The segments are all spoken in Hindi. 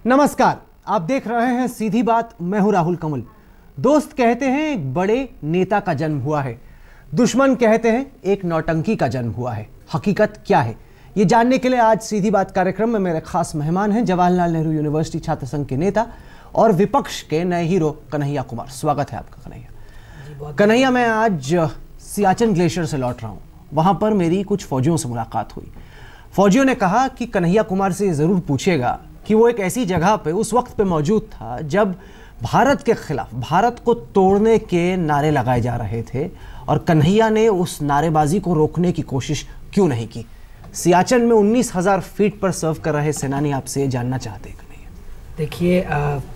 नमस्कार, आप देख रहे हैं सीधी बात। मैं हूं राहुल कमल। दोस्त कहते हैं एक बड़े नेता का जन्म हुआ है, दुश्मन कहते हैं एक नौटंकी का जन्म हुआ है। हकीकत क्या है, ये जानने के लिए आज सीधी बात कार्यक्रम में मेरे खास मेहमान हैं जवाहरलाल नेहरू यूनिवर्सिटी छात्र संघ के नेता और विपक्ष के नए हीरो कन्हैया कुमार। स्वागत है आपका कन्हैया। कन्हैया, मैं आज सियाचिन ग्लेशियर से लौट रहा हूँ। वहां पर मेरी कुछ फौजियों से मुलाकात हुई। फौजियों ने कहा कि कन्हैया कुमार से जरूर पूछेगा कि वो एक ऐसी जगह पे उस वक्त पे मौजूद था जब भारत के खिलाफ, भारत को तोड़ने के नारे लगाए जा रहे थे, और कन्हैया ने उस नारेबाजी को रोकने की कोशिश क्यों नहीं की। सियाचिन में 19,000 फीट पर सर्व कर रहे सेनानी आपसे जानना चाहते हैं कन्हैया। देखिए,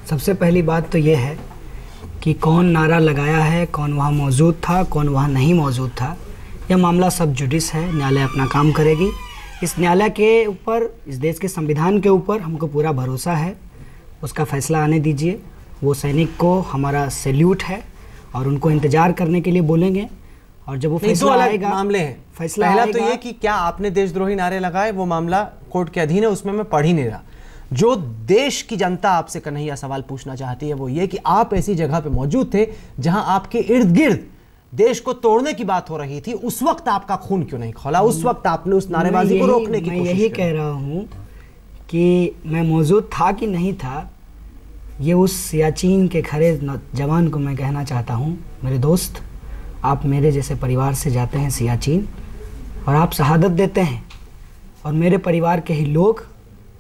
सबसे पहली बात तो ये है कि कौन नारा लगाया है, कौन वहाँ मौजूद था, कौन वहाँ नहीं मौजूद था, यह मामला सब जुडिस है। न्यायालय अपना काम करेगी। इस न्यायालय के ऊपर, इस देश के संविधान के ऊपर हमको पूरा भरोसा है। उसका फैसला आने दीजिए। वो सैनिक को हमारा सैल्यूट है और उनको इंतजार करने के लिए बोलेंगे। और जब वो फैसला आएगा, मामले हैं। फैसला पहला आएगा, तो ये कि क्या आपने देशद्रोही नारे लगाए, वो मामला कोर्ट के अधीन है, उसमें मैं पढ़ ही नहीं रहा। जो देश की जनता आपसे कन्हैया सवाल पूछना चाहती है वो ये कि आप ऐसी जगह पे मौजूद थे जहां आपके इर्द गिर्द देश को तोड़ने की बात हो रही थी। उस वक्त आपका खून क्यों नहीं खौला? उस वक्त आपने उस नारेबाजी को रोकने की कोशिश की। मैं यही कह रहा हूँ कि मैं मौजूद था कि नहीं था, ये उस सियाचिन के खरे जवान को मैं कहना चाहता हूँ, मेरे दोस्त, आप मेरे जैसे परिवार से जाते हैं सियाचिन और आप शहादत देते हैं, और मेरे परिवार के ही लोग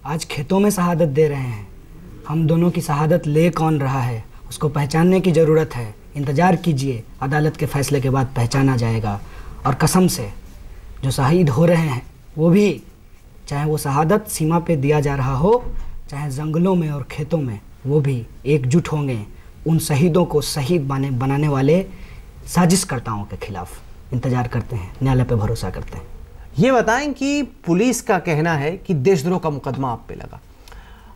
आज खेतों में शहादत दे रहे हैं। हम दोनों की शहादत ले कौन रहा है, उसको पहचानने की ज़रूरत है। इंतज़ार कीजिए, अदालत के फैसले के बाद पहचाना जाएगा। और कसम से जो शहीद हो रहे हैं वो भी, चाहे वो शहादत सीमा पे दिया जा रहा हो, चाहे जंगलों में और खेतों में, वो भी एकजुट होंगे उन शहीदों को शहीद बनाने वाले साजिशकर्ताओं के खिलाफ। इंतज़ार करते हैं, न्यायालय पे भरोसा करते हैं। ये बताएं कि पुलिस का कहना है कि देशद्रोह का मुकदमा आप पे लगा।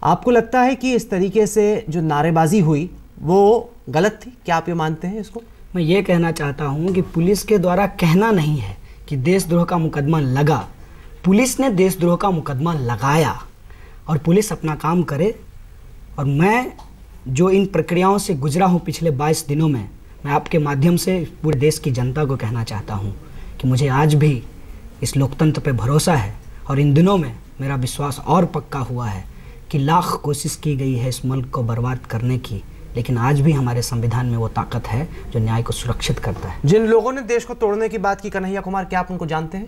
आपको लगता है कि इस तरीके से जो नारेबाजी हुई वो गलत थी? क्या आप ये मानते हैं इसको? मैं ये कहना चाहता हूँ कि पुलिस के द्वारा कहना नहीं है कि देशद्रोह का मुकदमा लगा। पुलिस ने देशद्रोह का मुकदमा लगाया और पुलिस अपना काम करे। और मैं जो इन प्रक्रियाओं से गुजरा हूँ पिछले 22 दिनों में, मैं आपके माध्यम से पूरे देश की जनता को कहना चाहता हूँ कि मुझे आज भी इस लोकतंत्र पे भरोसा है। और इन दिनों में मेरा विश्वास और पक्का हुआ है कि लाख कोशिश की गई है इस मुल्क को बर्बाद करने की, लेकिन आज भी हमारे संविधान में वो ताकत है जो न्याय को सुरक्षित करता है। जिन लोगों ने देश को तोड़ने की बात की कन्हैया कुमार, क्या आप उनको जानते हैं?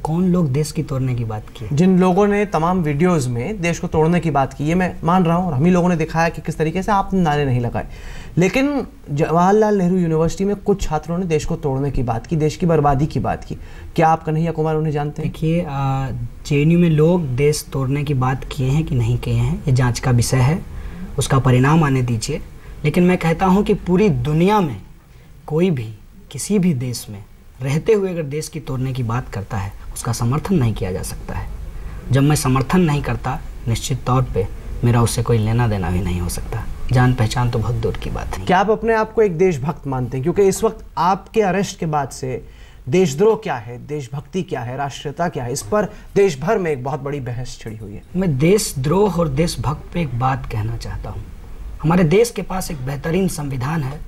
कौन लोग देश की तोड़ने की बात की? जिन लोगों ने तमाम वीडियोस में देश को तोड़ने की बात की, ये मैं मान रहा हूँ, और हम ही लोगों ने दिखाया कि किस तरीके से आपने नारे नहीं लगाए, लेकिन जवाहरलाल नेहरू यूनिवर्सिटी में कुछ छात्रों ने देश को तोड़ने की बात की, देश की बर्बादी की बात की। क्या आप कन्हैया कुमार उन्हें जानते हैं? देखिए, JNU में लोग देश तोड़ने की बात किए हैं कि नहीं किए हैं, ये जाँच का विषय है, उसका परिणाम आने दीजिए। लेकिन मैं कहता हूँ कि पूरी दुनिया में कोई भी किसी भी देश में रहते हुए अगर देश की तोड़ने की बात करता है, उसका समर्थन नहीं किया जा सकता है। जब मैं समर्थन नहीं करता, निश्चित तौर पे मेरा उससे कोई लेना देना भी नहीं हो सकता। जान पहचान तो बहुत दूर की बात है। क्या आप अपने आप को एक देशभक्त मानते हैं? क्योंकि इस वक्त आपके अरेस्ट के बाद से देशद्रोह क्या है, देशभक्ति क्या है, राष्ट्रीयता क्या है, इस पर देश भर में एक बहुत बड़ी बहस छिड़ी हुई है। मैं देशद्रोह और देशभक्त पे एक बात कहना चाहता हूँ। हमारे देश के पास एक बेहतरीन संविधान है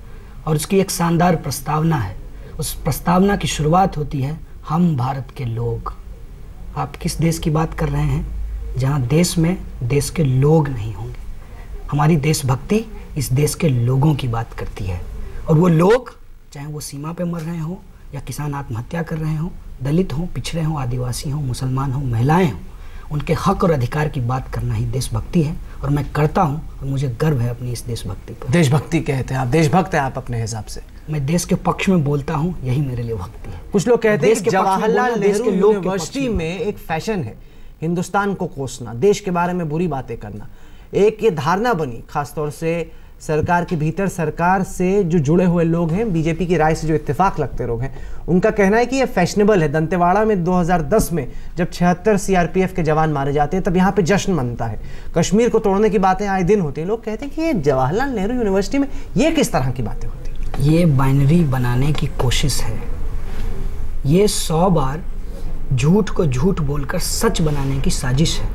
और उसकी एक शानदार प्रस्तावना है। उस प्रस्तावना की शुरुआत होती है, हम भारत के लोग। आप किस देश की बात कर रहे हैं जहाँ देश में देश के लोग नहीं होंगे? हमारी देशभक्ति इस देश के लोगों की बात करती है। और वो लोग, चाहे वो सीमा पे मर रहे हों या किसान आत्महत्या कर रहे हों, दलित हों, पिछड़े हों, आदिवासी हों, मुसलमान हों, महिलाएं हों, उनके हक और अधिकार की बात करना ही देशभक्ति है। और मैं करता हूं और मुझे गर्व है अपनी इस देशभक्ति पर। देशभक्ति कहते हैं आप, देशभक्त हैं आप अपने हिसाब से। मैं देश के पक्ष में बोलता हूं, यही मेरे लिए भक्ति है। कुछ लोग कहते हैं कि जवाहरलाल नेहरू लोग यूनिवर्सिटी में एक फैशन है हिंदुस्तान को कोसना, देश के बारे में बुरी बातें करना। एक ये धारणा बनी, खासतौर से सरकार के भीतर, सरकार से जो जुड़े हुए लोग हैं, बीजेपी की राय से जो इत्तेफाक लगते लोग हैं, उनका कहना है कि ये फैशनेबल है। दंतेवाड़ा में 2010 में जब 76 CRPF के जवान मारे जाते हैं, तब यहाँ पे जश्न मनता है। कश्मीर को तोड़ने की बातें आए दिन होती हैं। लोग कहते हैं कि ये जवाहरलाल नेहरू यूनिवर्सिटी में ये किस तरह की बातें होती हैं? ये बाइनरी बनाने की कोशिश है। ये 100 बार झूठ को झूठ बोलकर सच बनाने की साजिश है।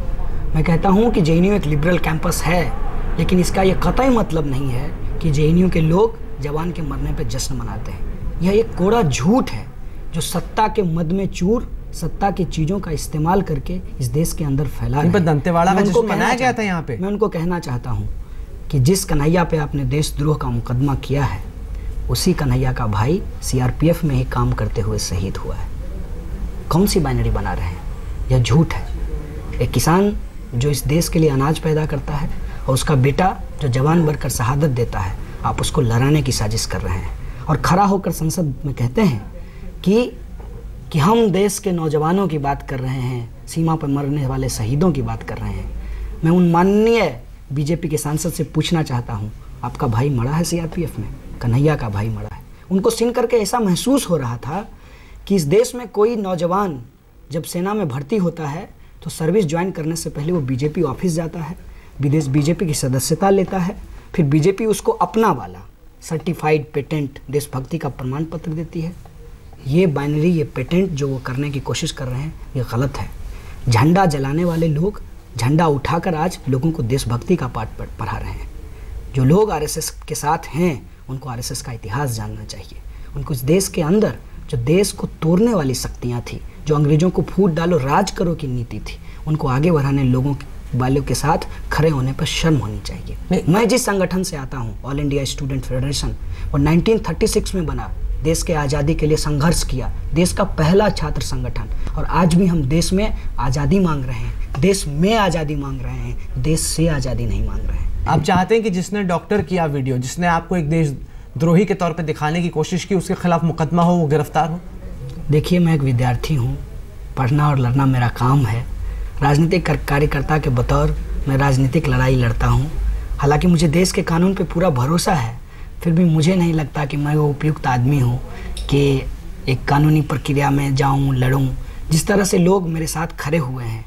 मैं कहता हूँ कि जेएनयू एक लिबरल कैंपस है, लेकिन इसका ये कतई मतलब नहीं है कि जेएनयू के लोग जवान के मरने पर जश्न मनाते हैं। यह एक कोड़ा झूठ है जो सत्ता के मद में चूर सत्ता की चीज़ों का इस्तेमाल करके इस देश के अंदर फैला रहे हैं। दंतेवाड़ा का जश्न मनाया गया था यहाँ पे। मैं उनको कहना चाहता हूँ कि जिस कन्हैया पे आपने देशद्रोह का मुकदमा किया है, उसी कन्हैया का भाई सीआरपीएफ में ही काम करते हुए शहीद हुआ है। कौन सी बाइनरी बना रहे हैं? यह झूठ है। एक किसान जो इस देश के लिए अनाज पैदा करता है और उसका बेटा जो जवान बनकर शहादत देता है, आप उसको लड़ाने की साजिश कर रहे हैं और खड़ा होकर संसद में कहते हैं कि हम देश के नौजवानों की बात कर रहे हैं, सीमा पर मरने वाले शहीदों की बात कर रहे हैं। मैं उन माननीय बीजेपी के सांसद से पूछना चाहता हूं, आपका भाई मरा है सीआरपीएफ में, कन्हैया का भाई मरा है। उनको सुन करके ऐसा महसूस हो रहा था कि इस देश में कोई नौजवान जब सेना में भर्ती होता है तो सर्विस ज्वाइन करने से पहले वो बीजेपी ऑफिस जाता है, विदेश बीजेपी की सदस्यता लेता है, फिर बीजेपी उसको अपना वाला सर्टिफाइड पेटेंट देशभक्ति का प्रमाण पत्र देती है। ये बाइनरी, ये पेटेंट जो वो करने की कोशिश कर रहे हैं, ये गलत है। झंडा जलाने वाले लोग झंडा उठाकर आज लोगों को देशभक्ति का पाठ पढ़ा रहे हैं। जो लोग आरएसएस के साथ हैं उनको आरएसएस का इतिहास जानना चाहिए। उनको इस देश के अंदर जो देश को तोड़ने वाली शक्तियाँ थी, जो अंग्रेजों को फूट डालो राज करो की नीति थी, उनको आगे बढ़ाने लोगों वालों के साथ खड़े होने पर शर्म होनी चाहिए। मैं जिस संगठन से आता हूँ, ऑल इंडिया स्टूडेंट फेडरेशन, और 1936 में बना, देश के आज़ादी के लिए संघर्ष किया, देश का पहला छात्र संगठन, और आज भी हम देश में आज़ादी मांग रहे हैं, देश में आज़ादी मांग रहे हैं, देश से आज़ादी नहीं मांग रहे हैं। आप चाहते हैं कि जिसने डॉक्टर किया वीडियो, जिसने आपको एक देशद्रोही के तौर पे दिखाने की कोशिश की, उसके खिलाफ मुकदमा हो, वो गिरफ्तार हो? देखिए, मैं एक विद्यार्थी हूँ, पढ़ना और लड़ना मेरा काम है। राजनीतिक कार्यकर्ता के बतौर मैं राजनीतिक लड़ाई लड़ता हूँ। हालांकि मुझे देश के कानून पे पूरा भरोसा है, फिर भी मुझे नहीं लगता कि मैं वो उपयुक्त आदमी हूँ कि एक कानूनी प्रक्रिया में जाऊँ, लड़ूँ। जिस तरह से लोग मेरे साथ खड़े हुए हैं,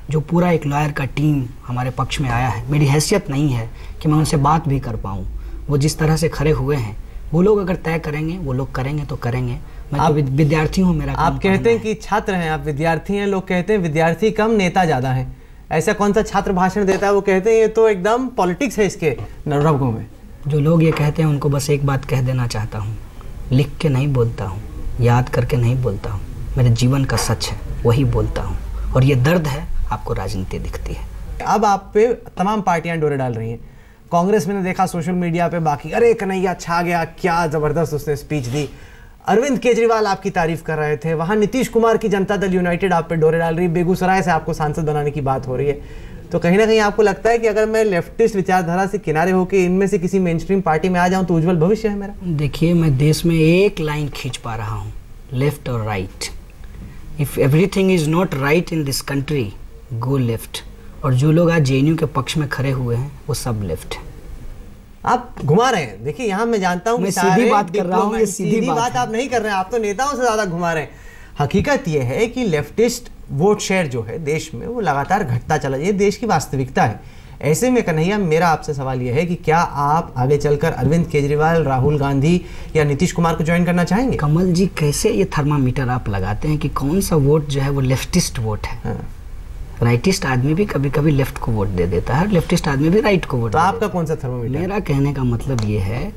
जो पूरा एक लॉयर का टीम हमारे पक्ष में आया है, मेरी हैसियत नहीं है कि मैं उनसे बात भी कर पाऊँ। वो जिस तरह से खड़े हुए हैं, वो लोग अगर तय करेंगे, वो लोग करेंगे तो करेंगे। मैं तो विद्यार्थी हूँ, मेरा आप कहते हैं कि छात्र हैं, आप विद्यार्थी हैं, लोग कहते हैं विद्यार्थी कम नेता ज़्यादा है। ऐसा कौन सा छात्र भाषण देता है वो कहते हैं ये तो एकदम पॉलिटिक्स है इसके रंगों में? जो लोग ये कहते हैं उनको बस एक बात कह देना चाहता हूँ, लिख के नहीं बोलता हूँ, याद करके नहीं बोलता हूँ, मेरे जीवन का सच है, वही बोलता हूँ। और ये दर्द है, आपको राजनीति दिखती है। अब आप पे तमाम पार्टियां डोरे डाल रही हैं। कांग्रेस में ने देखा सोशल मीडिया पे, बाकी अरे कन्हैया छा गया, क्या ज़बरदस्त उसने स्पीच दी। अरविंद केजरीवाल आपकी तारीफ कर रहे थे, वहाँ नीतीश कुमार की जनता दल यूनाइटेड आप पे डोरे डाल रही है, बेगूसराय से आपको सांसद बनाने की बात हो रही है। तो कहीं ना कहीं आपको लगता है कि अगर मैं लेफ्टिस्ट विचारधारा से किनारे होकर इनमें से किसी मेन स्ट्रीम पार्टी में आ जाऊं तो उज्जवल भविष्य है मेरा? देखिए, मैं देश में एक लाइन खींच पा रहा हूँ, लेफ्ट और right. If everything is not right in this country, go left. और जो लोग आज जेएनयू के पक्ष में खड़े हुए हैं वो सब लेफ्ट है। आप घुमा रहे हैं। देखिए, यहाँ मैं जानता हूँ मैं सीधी बात कर रहा हूँ, ये सीधी बात आप नहीं कर रहे हैं, आप तो नेताओं से ज्यादा घुमा रहे हैं। हकीकत यह है कि लेफ्टिस्ट वोट शेयर जो है देश में वो लगातार घटता चला, ये देश की वास्तविकता है। ऐसे में कन्हैया, मेरा आपसे सवाल यह है कि क्या आप आगे चलकर अरविंद केजरीवाल, राहुल गांधी या नीतीश कुमार को ज्वाइन करना चाहेंगे? कमल जी, कैसे ये थर्मामीटर आप लगाते हैं कि कौन सा वोट जो है वो लेफ्टिस्ट वोट है? हाँ। राइटिस्ट आदमी भी कभी कभी लेफ्ट को वोट दे देता है, लेफ्टिस्ट आदमी भी राइट को वोट। तो आपका कौन सा थर्मामीटर? मेरा कहने का मतलब ये है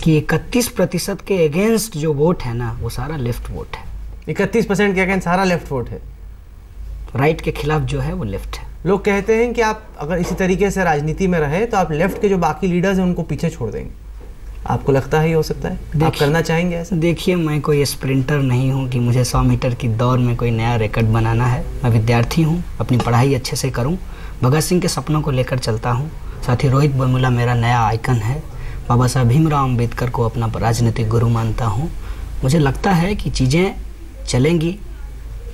कि 31% के अगेंस्ट जो वोट है ना, वो सारा लेफ्ट वोट है। 31% के अगेंस्ट सारा लेफ्ट वोट है, राइट के खिलाफ जो है वो लेफ्ट है। लोग कहते हैं कि आप अगर इसी तरीके से राजनीति में रहे तो आप लेफ्ट के जो बाकी लीडर्स हैं उनको पीछे छोड़ देंगे। आपको लगता है ये हो सकता है? आप करना चाहेंगे ऐसा? देखिए, मैं कोई स्प्रिंटर नहीं हूँ कि मुझे 100 मीटर की दौड़ में कोई नया रिकॉर्ड बनाना है। मैं विद्यार्थी हूँ, अपनी पढ़ाई अच्छे से करूँ, भगत सिंह के सपनों को लेकर चलता हूँ। साथ ही रोहित वेमुला मेरा नया आइकन है। बाबा साहब भीमराव अम्बेडकर को अपना राजनीतिक गुरु मानता हूँ। मुझे लगता है कि चीज़ें चलेंगी,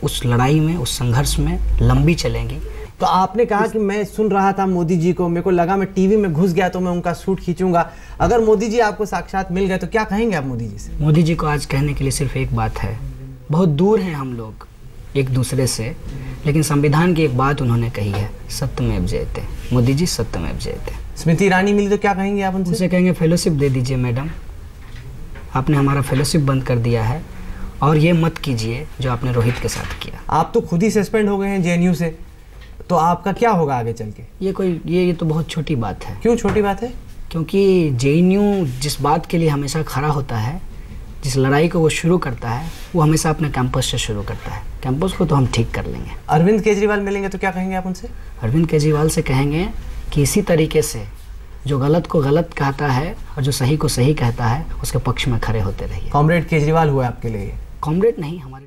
उस लड़ाई में, उस संघर्ष में लंबी चलेंगी। तो आपने कहा कि मैं सुन रहा था मोदी जी को, मेरे को लगा मैं टीवी में घुस गया तो मैं उनका सूट खींचूंगा। अगर मोदी जी आपको साक्षात मिल गए तो क्या कहेंगे आप मोदी जी से? मोदी जी को आज कहने के लिए सिर्फ एक बात है, बहुत दूर हैं हम लोग एक दूसरे से, लेकिन संविधान की एक बात उन्होंने कही है, सत्यमेव जयते। मोदी जी सत्यमेव जयते। स्मृति ईरानी मिली तो क्या कहेंगे आप उनसे? उनसे कहेंगे फेलोशिप दे दीजिए मैडम, आपने हमारा फेलोशिप बंद कर दिया है, और ये मत कीजिए जो आपने रोहित के साथ किया। आप तो खुद ही सस्पेंड हो गए हैं जेएनयू से, तो आपका क्या होगा आगे चल के? ये तो बहुत छोटी बात है। क्यों छोटी बात है? क्योंकि जेएनयू जिस बात के लिए हमेशा खड़ा होता है, जिस लड़ाई को वो शुरू करता है, वो हमेशा अपने कैंपस से शुरू करता है। कैंपस को तो हम ठीक कर लेंगे। अरविंद केजरीवाल मिलेंगे तो क्या कहेंगे आप उनसे? अरविंद केजरीवाल से कहेंगे कि इसी तरीके से जो गलत को गलत कहता है और जो सही को सही कहता है, उसके पक्ष में खड़े होते रहिए। कॉमरेड केजरीवाल हुआ आपके लिए? कॉमरेड नहीं, हमारे